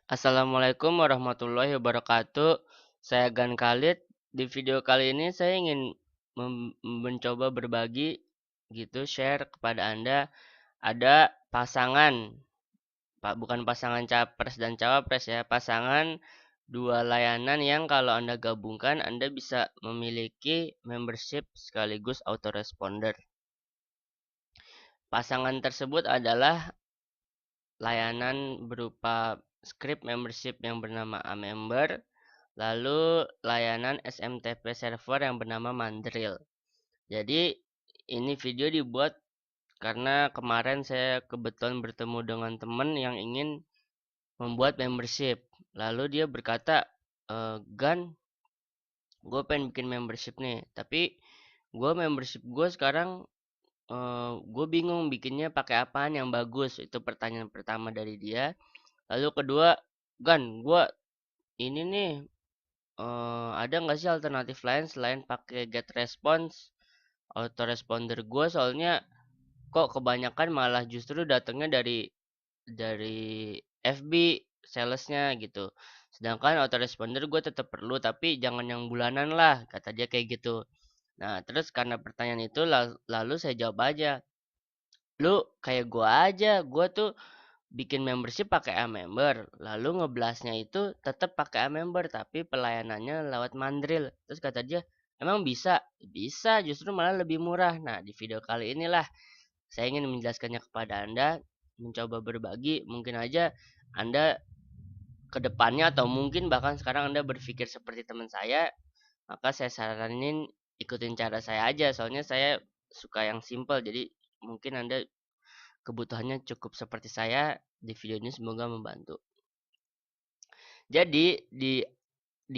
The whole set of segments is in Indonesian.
Assalamualaikum warahmatullahi wabarakatuh. Saya Gan Khalid. Di video kali ini saya ingin mencoba berbagi share kepada Anda. Ada pasangan, bukan pasangan capres dan cawapres ya, pasangan dua layanan yang kalau Anda gabungkan Anda bisa memiliki membership sekaligus autoresponder. Pasangan tersebut adalah layanan berupa script membership yang bernama Amember, lalu layanan SMTP server yang bernama Mandrill. Jadi ini video dibuat karena kemarin saya kebetulan bertemu dengan teman yang ingin membuat membership. Lalu dia berkata, Gan, gue pengen bikin membership nih, tapi membership gue sekarang gue bingung bikinnya pakai apaan yang bagus. Itu pertanyaan pertama dari dia. Lalu kedua, Gan, gue ini nih ada nggak sih alternatif lain selain pakai get response autoresponder gue, soalnya kok kebanyakan malah justru datangnya dari FB salesnya gitu, sedangkan autoresponder gue tetap perlu tapi jangan yang bulanan lah, kata dia kayak gitu. Nah terus karena pertanyaan itu lalu saya jawab aja, lu kayak gue aja, gue tuh bikin membership pakai Amember, lalu ngeblasnya itu tetap pakai Amember tapi pelayanannya lewat Mandrill. Terus kata dia, emang bisa? Bisa, justru malah lebih murah. Nah, di video kali inilah saya ingin menjelaskannya kepada Anda, mencoba berbagi, mungkin aja Anda ke depannya atau mungkin bahkan sekarang Anda berpikir seperti teman saya, maka saya saranin ikutin cara saya aja, soalnya saya suka yang simple, jadi mungkin Anda kebutuhannya cukup seperti saya. Di video ini semoga membantu. Jadi di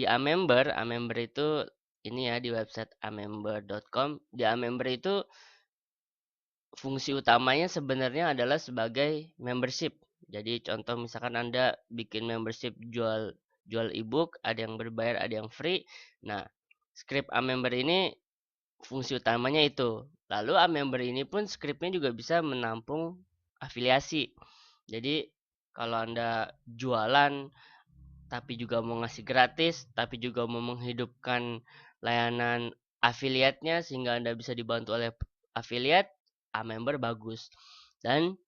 Amember itu ini ya, di website amember.com. Di Amember itu fungsi utamanya sebenarnya adalah sebagai membership. Jadi contoh misalkan Anda bikin membership jual jual ebook, ada yang berbayar, ada yang free. Nah, script Amember ini fungsi utamanya itu. Lalu Amember ini pun scriptnya juga bisa menampung afiliasi. Jadi kalau Anda jualan tapi juga mau ngasih gratis, tapi juga mau menghidupkan layanan affiliate-nya sehingga Anda bisa dibantu oleh affiliate, Amember bagus. Dan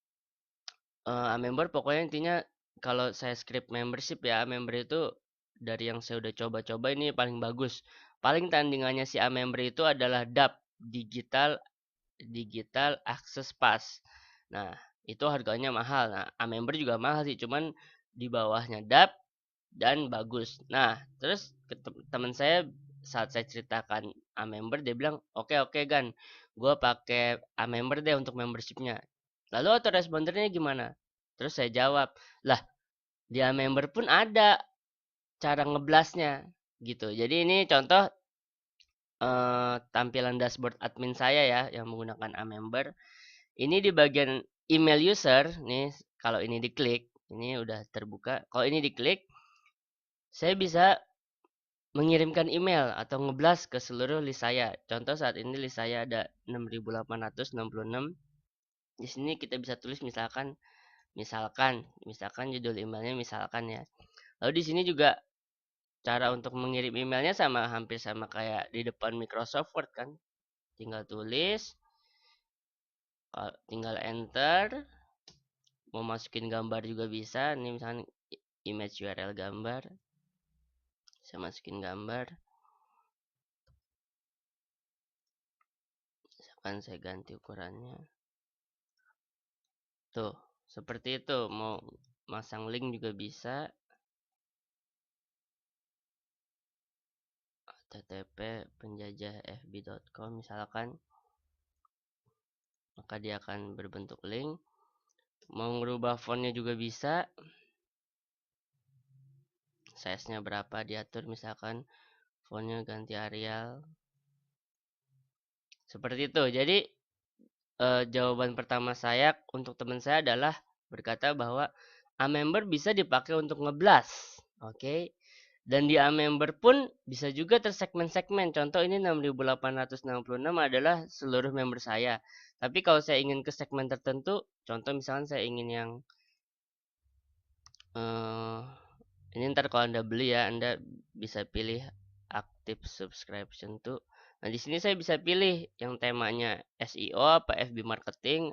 Amember pokoknya intinya kalau saya script membership ya, Amember itu dari yang saya udah coba-coba ini paling bagus. Paling tandingannya si Amember itu adalah DAP, Digital Access Pass. Nah, itu harganya mahal. Nah, Amember juga mahal sih, cuman di bawahnya DAP dan bagus. Nah, terus teman saya saat saya ceritakan Amember, dia bilang, oke oke Gan, gue pakai Amember deh untuk membershipnya. Lalu autorespondernya gimana? Terus saya jawab, lah di Amember pun ada cara ngeblasnya gitu. Jadi ini contoh tampilan dashboard admin saya ya yang menggunakan Amember. Ini di bagian email user nih, kalau ini diklik, ini udah terbuka. Kalau ini diklik, saya bisa mengirimkan email atau ngeblas ke seluruh list saya. Contoh saat ini list saya ada 6.866. Di sini kita bisa tulis misalkan judul emailnya misalkan ya. Lalu di sini juga cara untuk mengirim emailnya hampir sama kayak di depan Microsoft Word kan. Tinggal tulis, tinggal enter, mau masukin gambar juga bisa. Ini misalkan image URL gambar. Saya masukin gambar. Misalkan saya ganti ukurannya. Tuh, seperti itu. Mau masang link juga bisa. http://penjajahfb.com misalkan. Maka dia akan berbentuk link. Mau ngerubah fontnya juga bisa. Size-nya berapa diatur, misalkan fontnya ganti Arial. Seperti itu. Jadi jawaban pertama saya untuk teman saya adalah berkata bahwa Amember bisa dipakai untuk ngeblas. Oke. Dan di Amember pun bisa juga tersegmen-segmen. Contoh ini 6.866 adalah seluruh member saya. Tapi kalau saya ingin ke segmen tertentu, contoh misalkan saya ingin yang Ini ntar kalau Anda beli ya, Anda bisa pilih active subscription tuh. Nah, di sini saya bisa pilih yang temanya SEO apa FB marketing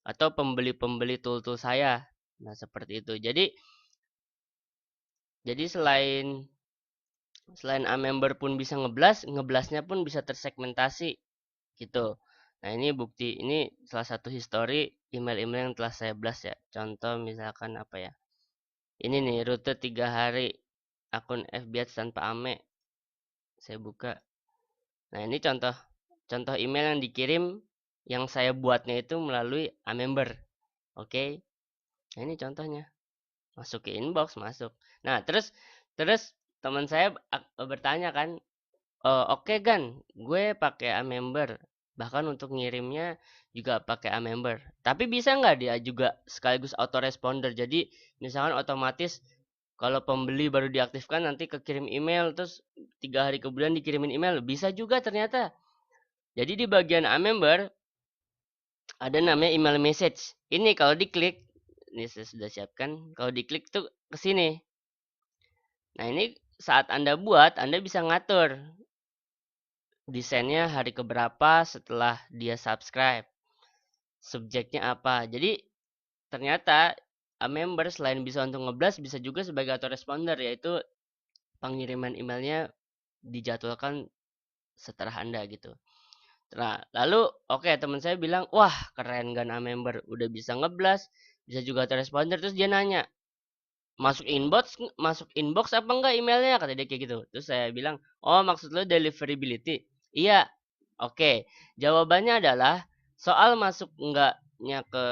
atau pembeli-pembeli tool-tool saya. Nah, seperti itu. Jadi selain A-member pun bisa ngeblasnya pun bisa tersegmentasi gitu. Nah, ini bukti, ini salah satu history email-email yang telah saya blast ya. Contoh misalkan apa ya? Ini nih rute 3 hari akun FB Ads tanpa AME. Saya buka. Nah, ini contoh contoh email yang dikirim yang saya buatnya itu melalui A-member. Oke. Nah, ini contohnya. Masuk ke inbox, masuk. Nah, terus terus teman saya bertanya kan, oke Gan, gue pakai A-member. Bahkan untuk ngirimnya juga pakai A-member. Tapi bisa nggak dia juga sekaligus autoresponder? Jadi misalkan otomatis kalau pembeli baru diaktifkan nanti kekirim email terus 3 hari kemudian dikirimin email. Bisa juga ternyata. Jadi di bagian A-member ada namanya email message. Ini kalau diklik, ini saya sudah siapkan. Kalau diklik tuh ke sini. Nah, ini saat Anda buat, Anda bisa ngatur desainnya hari keberapa setelah dia subscribe. Subjeknya apa. Jadi ternyata A-member selain bisa untuk ngeblast bisa juga sebagai autoresponder, yaitu pengiriman emailnya dijadwalkan setelah Anda gitu. Nah, lalu oke, teman saya bilang, "Wah, keren kan A-member, udah bisa ngeblast, bisa juga autoresponder." Terus dia nanya, masuk inbox apa enggak emailnya?" Kata dia kayak gitu. Terus saya bilang, "Oh, maksud lo deliverability?" "Iya." Oke, jawabannya adalah soal masuk enggaknya ke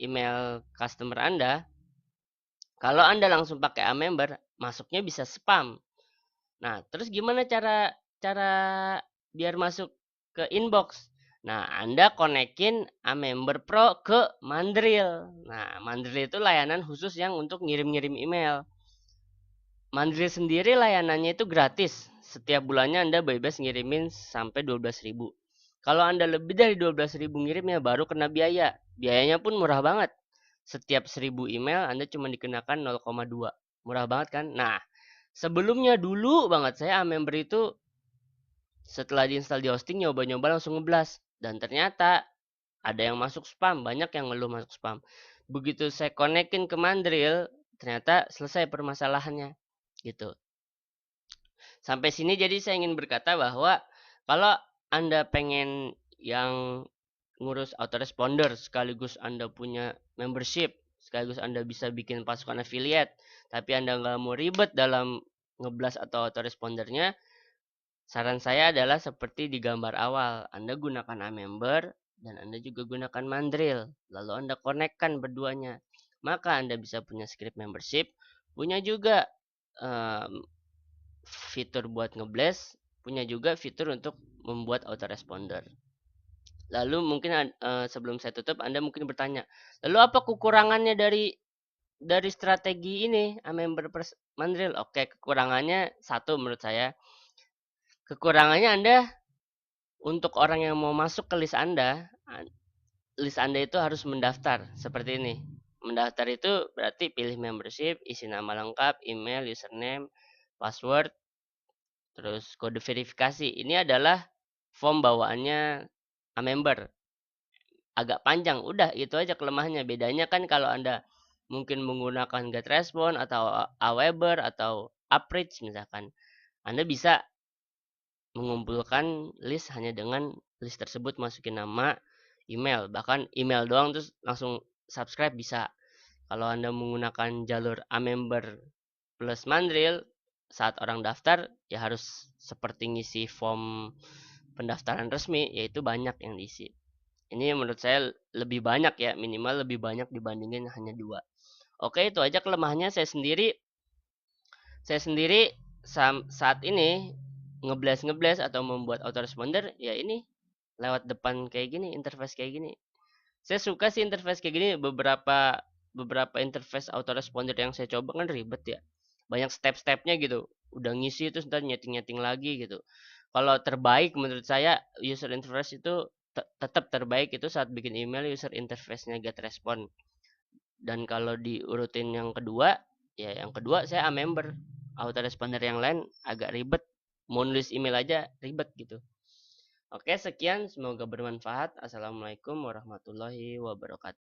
email customer Anda, kalau Anda langsung pakai A-member, masuknya bisa spam. Nah, terus gimana cara cara biar masuk ke inbox? Nah, Anda konekin A-member Pro ke Mandrill. Nah, Mandrill itu layanan khusus yang untuk ngirim-ngirim email. Mandrill sendiri layanannya itu gratis. Setiap bulannya Anda bebas ngirimin sampai 12.000. Kalau Anda lebih dari 12.000 ngirimnya baru kena biaya. Biayanya pun murah banget. Setiap 1.000 email Anda cuma dikenakan 0,2. Murah banget kan? Nah, sebelumnya dulu banget saya A-member itu setelah diinstal di hosting nyoba-nyoba langsung ngeblas. Dan ternyata ada yang masuk spam. Banyak yang ngeluh masuk spam. Begitu saya konekin ke Mandrill, ternyata selesai permasalahannya. Gitu. Sampai sini jadi saya ingin berkata bahwa kalau Anda pengen yang ngurus autoresponder sekaligus Anda punya membership, sekaligus Anda bisa bikin pasukan affiliate, tapi Anda nggak mau ribet dalam ngeblas atau autorespondernya, saran saya adalah seperti di gambar awal. Anda gunakan A-member dan Anda juga gunakan Mandrill. Lalu Anda konekkan berduanya. Maka Anda bisa punya script membership, punya juga um, fitur buat ngeblast, punya juga fitur untuk membuat autoresponder. Lalu mungkin sebelum saya tutup Anda mungkin bertanya, lalu apa kekurangannya dari strategi ini A-member Mandrill? Oke, kekurangannya satu menurut saya. Kekurangannya Anda untuk orang yang mau masuk ke list Anda itu harus mendaftar seperti ini. Mendaftar itu berarti pilih membership, isi nama lengkap, email, username, password, terus kode verifikasi. Ini adalah form bawaannya A-member. Agak panjang, udah itu aja kelemahannya. Bedanya kan kalau Anda mungkin menggunakan GetResponse atau Aweber atau Upreach misalkan, Anda bisa mengumpulkan list hanya dengan list tersebut masukin nama, email, bahkan email doang terus langsung subscribe bisa. Kalau Anda menggunakan jalur A-member plus Mandrill, saat orang daftar ya harus seperti ngisi form pendaftaran resmi, yaitu banyak yang diisi. Ini menurut saya lebih banyak ya, minimal lebih banyak dibandingin hanya 2. Oke, itu aja kelemahannya. Saya sendiri saat ini ngeblast atau membuat autoresponder ya ini lewat depan kayak gini, interface kayak gini. Saya suka sih interface kayak gini. Beberapa interface autoresponder yang saya coba kan ribet ya. Banyak step-stepnya gitu. Udah ngisi terus ntar nyeting-nyeting lagi gitu. Kalau terbaik menurut saya user interface itu tetap terbaik itu saat bikin email user interface-nya GetResponse. Dan kalau diurutin yang kedua, Ya, yang kedua saya A-member. Autoresponder yang lain agak ribet. Mau nulis email aja ribet gitu. Oke, sekian. Semoga bermanfaat. Assalamualaikum warahmatullahi wabarakatuh.